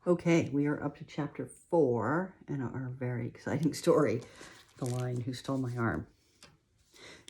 Okay, we are up to chapter 4 in our very exciting story, The Lion Who Stole My Arm.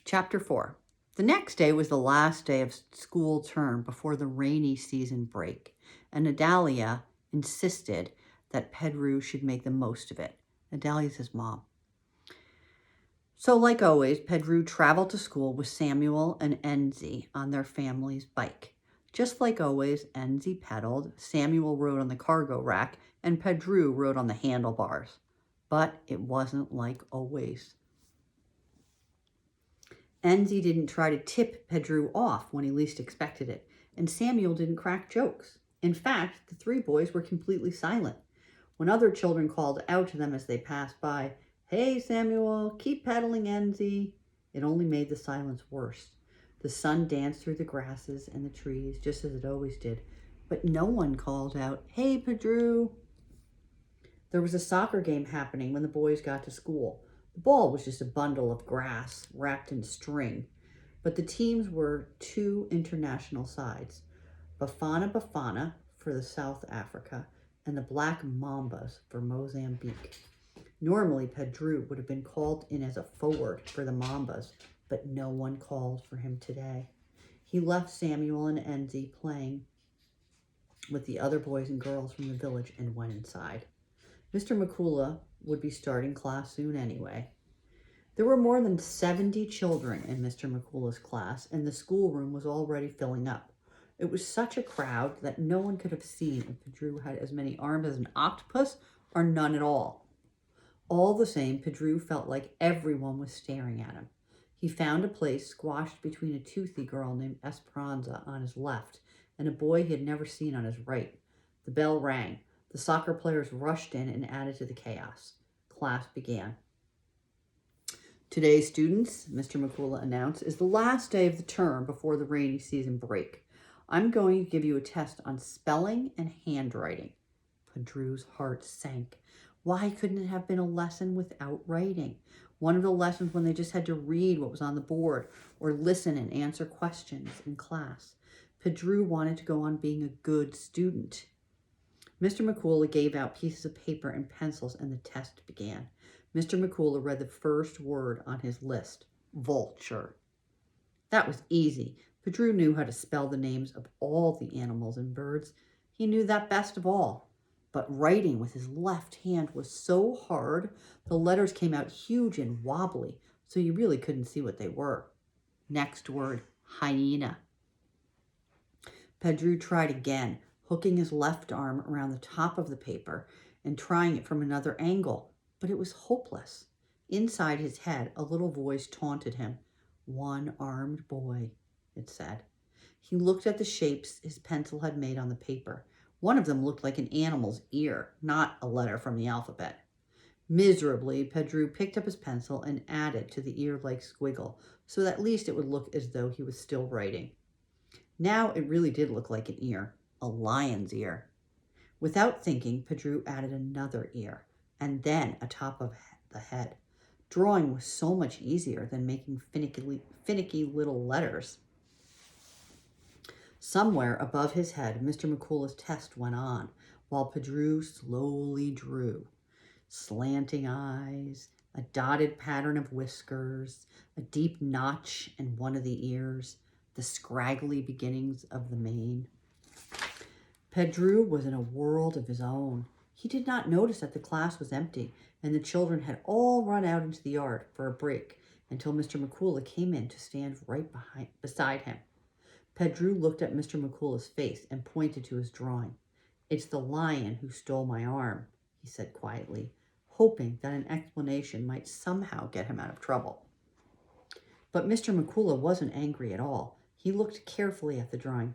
Chapter 4. The next day was the last day of school term before the rainy season break, and Adalia insisted that Pedro should make the most of it. Adalia's his mom. So, like always, Pedro traveled to school with Samuel and Enzi on their family's bike. Just like always, Enzi pedaled, Samuel rode on the cargo rack, and Pedro rode on the handlebars. But it wasn't like always. Enzi didn't try to tip Pedro off when he least expected it, and Samuel didn't crack jokes. In fact, the three boys were completely silent. When other children called out to them as they passed by, "Hey, Samuel, keep pedaling, Enzi," it only made the silence worse. The sun danced through the grasses and the trees just as it always did, but no one called out, "Hey, Pedro." There was a soccer game happening when the boys got to school. The ball was just a bundle of grass wrapped in string, but the teams were two international sides, Bafana Bafana for the South Africa and the Black Mambas for Mozambique. Normally, Pedro would have been called in as a forward for the Mambas, but no one called for him today. He left Samuel and Enzi playing with the other boys and girls from the village and went inside. Mr. McCullough would be starting class soon anyway. There were more than 70 children in Mr. McCullough's class, and the schoolroom was already filling up. It was such a crowd that no one could have seen if Pedro had as many arms as an octopus or none at all. All the same, Pedro felt like everyone was staring at him. He found a place squashed between a toothy girl named Esperanza on his left and a boy he had never seen on his right. The bell rang. The soccer players rushed in and added to the chaos. Class began. Today, students, Mr. McCullough announced, is the last day of the term before the rainy season break. I'm going to give you a test on spelling and handwriting. Pedro's heart sank. Why couldn't it have been a lesson without writing? One of the lessons when they just had to read what was on the board or listen and answer questions in class. Pedro wanted to go on being a good student. Mr. McCullough gave out pieces of paper and pencils and the test began. Mr. McCullough read the first word on his list, vulture. That was easy. Pedro knew how to spell the names of all the animals and birds. He knew that best of all. But writing with his left hand was so hard, the letters came out huge and wobbly, so you really couldn't see what they were. Next word, hyena. Pedro tried again, hooking his left arm around the top of the paper and trying it from another angle, but it was hopeless. Inside his head, a little voice taunted him. "One-armed boy," it said. He looked at the shapes his pencil had made on the paper. One of them looked like an animal's ear, not a letter from the alphabet. Miserably, Pedro picked up his pencil and added to the ear-like squiggle, so that at least it would look as though he was still writing. Now it really did look like an ear, a lion's ear. Without thinking, Pedro added another ear, and then atop of the head. Drawing was so much easier than making finicky little letters. Somewhere above his head, Mr. McCullough's test went on, while Pedro slowly drew. Slanting eyes, a dotted pattern of whiskers, a deep notch in one of the ears, the scraggly beginnings of the mane. Pedro was in a world of his own. He did not notice that the class was empty, and the children had all run out into the yard for a break until Mr. McCullough came in to stand right beside him. Pedro looked at Mr. McCullough's face and pointed to his drawing. "It's the lion who stole my arm," he said quietly, hoping that an explanation might somehow get him out of trouble. But Mr. McCullough wasn't angry at all. He looked carefully at the drawing.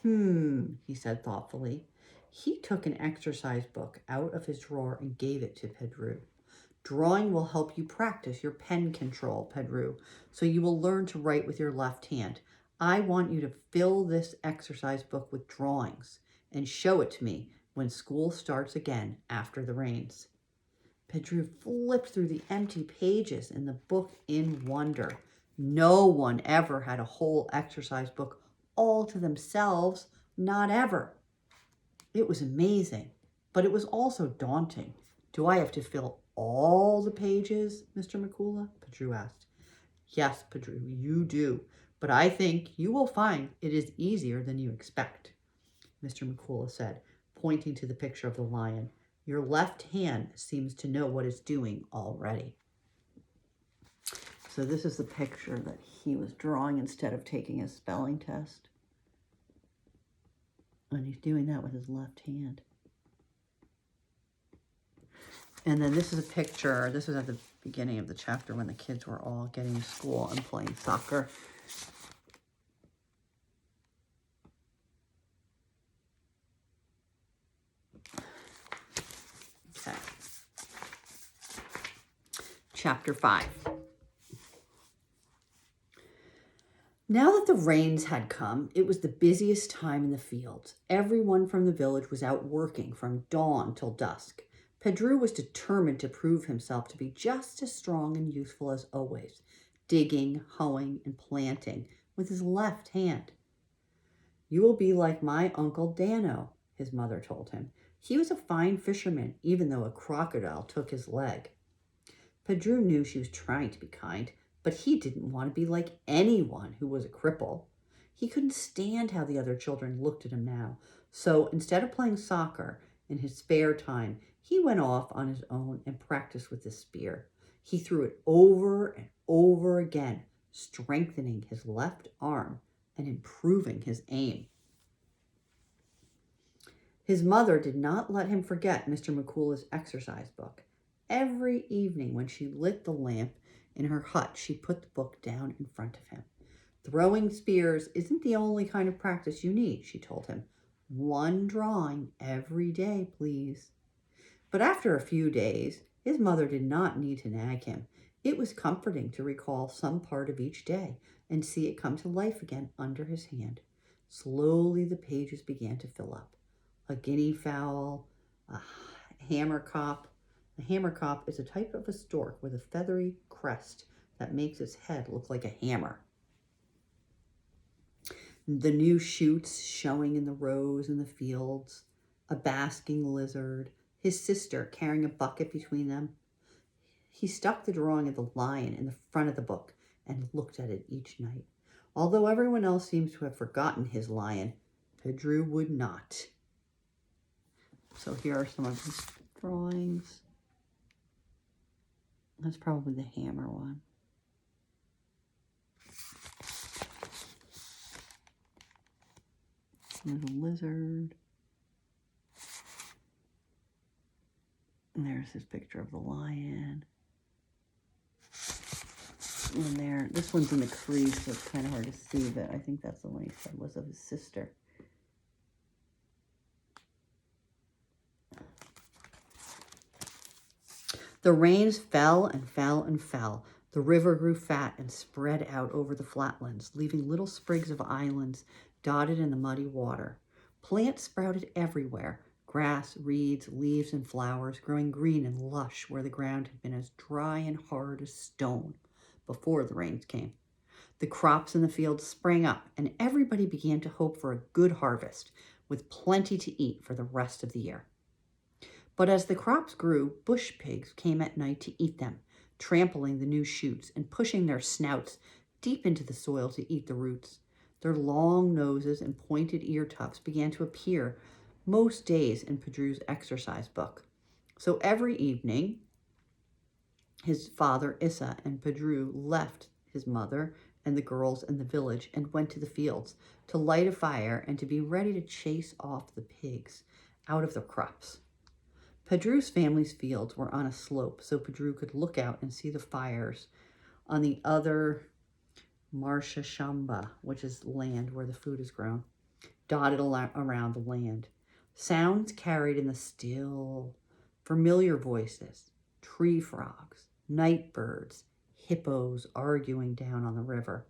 He said thoughtfully. He took an exercise book out of his drawer and gave it to Pedro. "Drawing will help you practice your pen control, Pedro, so you will learn to write with your left hand. I want you to fill this exercise book with drawings and show it to me when school starts again after the rains." Pedro flipped through the empty pages in the book in wonder. No one ever had a whole exercise book all to themselves, not ever. It was amazing. But it was also daunting. Do I have to fill all the pages, Mr. McCullough? Pedro asked. Yes, Pedro, you do. But I think you will find it is easier than you expect, Mr. McCullough said, pointing to the picture of the lion. Your left hand seems to know what it's doing already. So this is the picture that he was drawing instead of taking his spelling test. And he's doing that with his left hand. And then this is a picture, this was at the beginning of the chapter when the kids were all getting to school and playing soccer. Okay. Chapter 5. Now that the rains had come, it was the busiest time in the fields. Everyone from the village was out working from dawn till dusk. Pedro was determined to prove himself to be just as strong and useful as always, digging, hoeing, and planting with his left hand. You will be like my Uncle Dano, his mother told him. He was a fine fisherman, even though a crocodile took his leg. Pedro knew she was trying to be kind, but he didn't want to be like anyone who was a cripple. He couldn't stand how the other children looked at him now, so instead of playing soccer in his spare time, he went off on his own and practiced with his spear. He threw it over and over again, strengthening his left arm and improving his aim. His mother did not let him forget Mr. McCullough's exercise book. Every evening when she lit the lamp in her hut, she put the book down in front of him. Throwing spears isn't the only kind of practice you need, she told him. One drawing every day, please. But after a few days, his mother did not need to nag him. It was comforting to recall some part of each day and see it come to life again under his hand. Slowly the pages began to fill up. A guinea fowl, a hammerkop. A hammerkop is a type of a stork with a feathery crest that makes its head look like a hammer. The new shoots showing in the rows in the fields, a basking lizard, his sister carrying a bucket between them. He stuck the drawing of the lion in the front of the book and looked at it each night. Although everyone else seems to have forgotten his lion, Pedro would not. So here are some of his drawings. That's probably the hammer one. There's a lizard. And there's his picture of the lion. And there, this one's in the crease, so it's kind of hard to see, but I think that's the one he said was of his sister. The rains fell and fell and fell. The river grew fat and spread out over the flatlands, leaving little sprigs of islands dotted in the muddy water. Plants sprouted everywhere. Grass, reeds, leaves, and flowers growing green and lush where the ground had been as dry and hard as stone before the rains came. The crops in the fields sprang up, and everybody began to hope for a good harvest, with plenty to eat for the rest of the year. But as the crops grew, bush pigs came at night to eat them, trampling the new shoots and pushing their snouts deep into the soil to eat the roots. Their long noses and pointed ear tufts began to appear most days in Pedro's exercise book. So every evening, his father, Issa, and Pedro left his mother and the girls in the village and went to the fields to light a fire and to be ready to chase off the pigs out of their crops. Pedro's family's fields were on a slope, so Pedro could look out and see the fires on the other Marshashamba, which is land where the food is grown, dotted around the land. Sounds carried in the still, familiar voices, tree frogs, night birds, hippos arguing down on the river.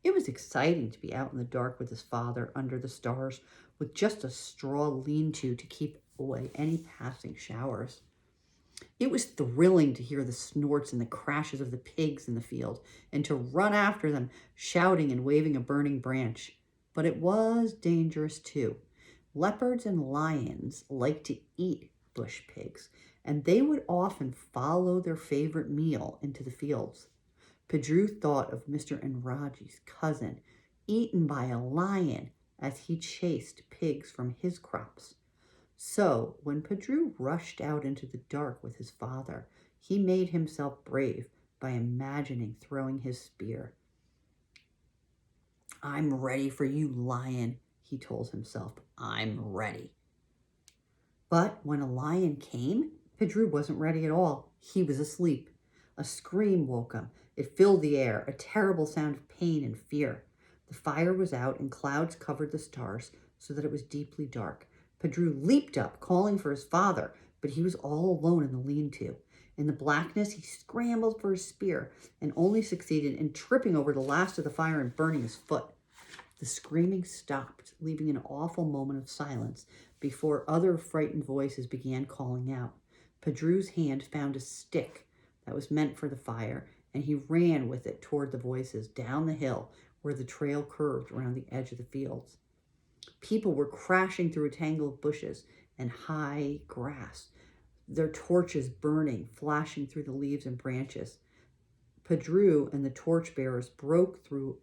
It was exciting to be out in the dark with his father under the stars with just a straw lean-to to keep away any passing showers. It was thrilling to hear the snorts and the crashes of the pigs in the field and to run after them, shouting and waving a burning branch. But it was dangerous too. Leopards and lions liked to eat bush pigs, and they would often follow their favorite meal into the fields. Pedro thought of Mr. Enraji's cousin, eaten by a lion as he chased pigs from his crops. So, when Pedro rushed out into the dark with his father, he made himself brave by imagining throwing his spear. "I'm ready for you, lion," he told himself. "I'm ready." But when a lion came, Pedro wasn't ready at all. He was asleep. A scream woke him. It filled the air, a terrible sound of pain and fear. The fire was out and clouds covered the stars so that it was deeply dark. Pedro leaped up, calling for his father, but he was all alone in the lean-to. In the blackness, he scrambled for his spear and only succeeded in tripping over the last of the fire and burning his foot. The screaming stopped, leaving an awful moment of silence before other frightened voices began calling out. Pedro's hand found a stick that was meant for the fire, and he ran with it toward the voices down the hill where the trail curved around the edge of the fields. People were crashing through a tangle of bushes and high grass, their torches burning, flashing through the leaves and branches. Pedro and the torchbearers broke through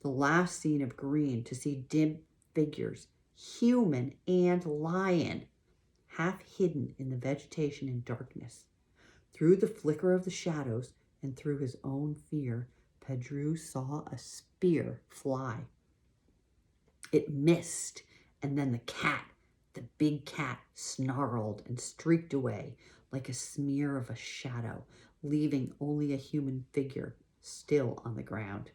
the last scene of green to see dim figures, human and lion, half hidden in the vegetation and darkness. Through the flicker of the shadows and through his own fear, Pedro saw a spear fly. It missed, and then the big cat, snarled and streaked away like a smear of a shadow, leaving only a human figure still on the ground.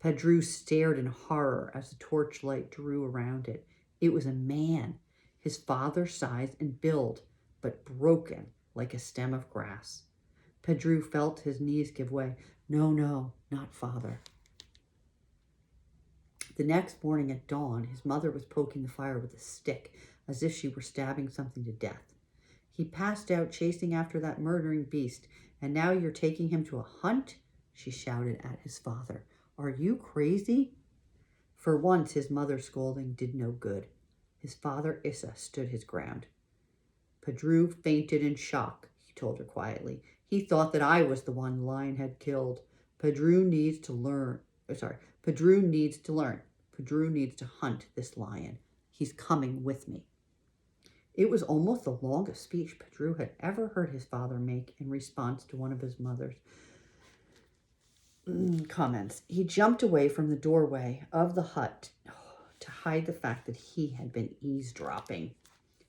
Pedro stared in horror as the torchlight drew around it. It was a man, his father's size and build, but broken like a stem of grass. Pedro felt his knees give way. No, not father. The next morning at dawn, his mother was poking the fire with a stick, as if she were stabbing something to death. "He passed out chasing after that murdering beast, and now you're taking him to a hunt?" she shouted at his father. "Are you crazy?" For once, his mother's scolding did no good. His father, Issa, stood his ground. "Pedro fainted in shock," he told her quietly. "He thought that I was the one the lion had killed. Pedro needs to learn. Pedro needs to hunt this lion. He's coming with me." It was almost the longest speech Pedro had ever heard his father make in response to one of his mother's comments. He jumped away from the doorway of the hut to hide the fact that he had been eavesdropping,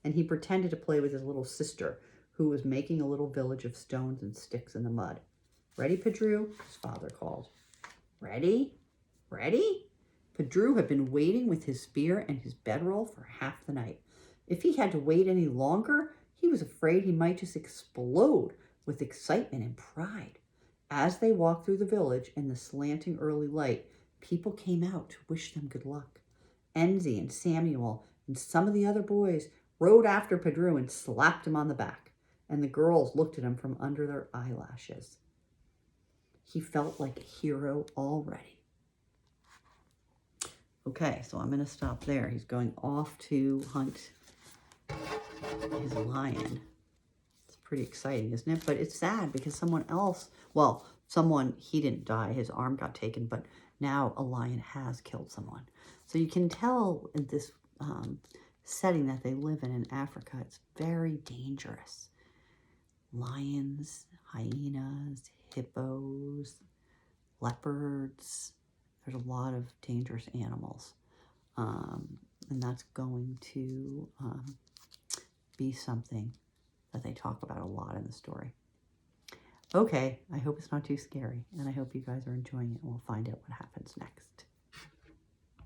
and he pretended to play with his little sister, who was making a little village of stones and sticks in the mud. "Ready, Pedro?" his father called. "Ready? Ready?" Pedro had been waiting with his spear and his bedroll for half the night. If he had to wait any longer, he was afraid he might just explode with excitement and pride. As they walked through the village in the slanting early light, people came out to wish them good luck. Enzi and Samuel and some of the other boys rode after Pedro and slapped him on the back, and the girls looked at him from under their eyelashes. He felt like a hero already. Okay, so I'm going to stop there. He's going off to hunt his lion. It's pretty exciting, isn't it? But it's sad because he didn't die. His arm got taken, but now a lion has killed someone. So you can tell in this setting that they live in Africa, it's very dangerous. Lions, hyenas, hippos, leopards. There's a lot of dangerous animals. And that's going to be something that they talk about a lot in the story. Okay, I hope it's not too scary, and I hope you guys are enjoying it, and we'll find out what happens next.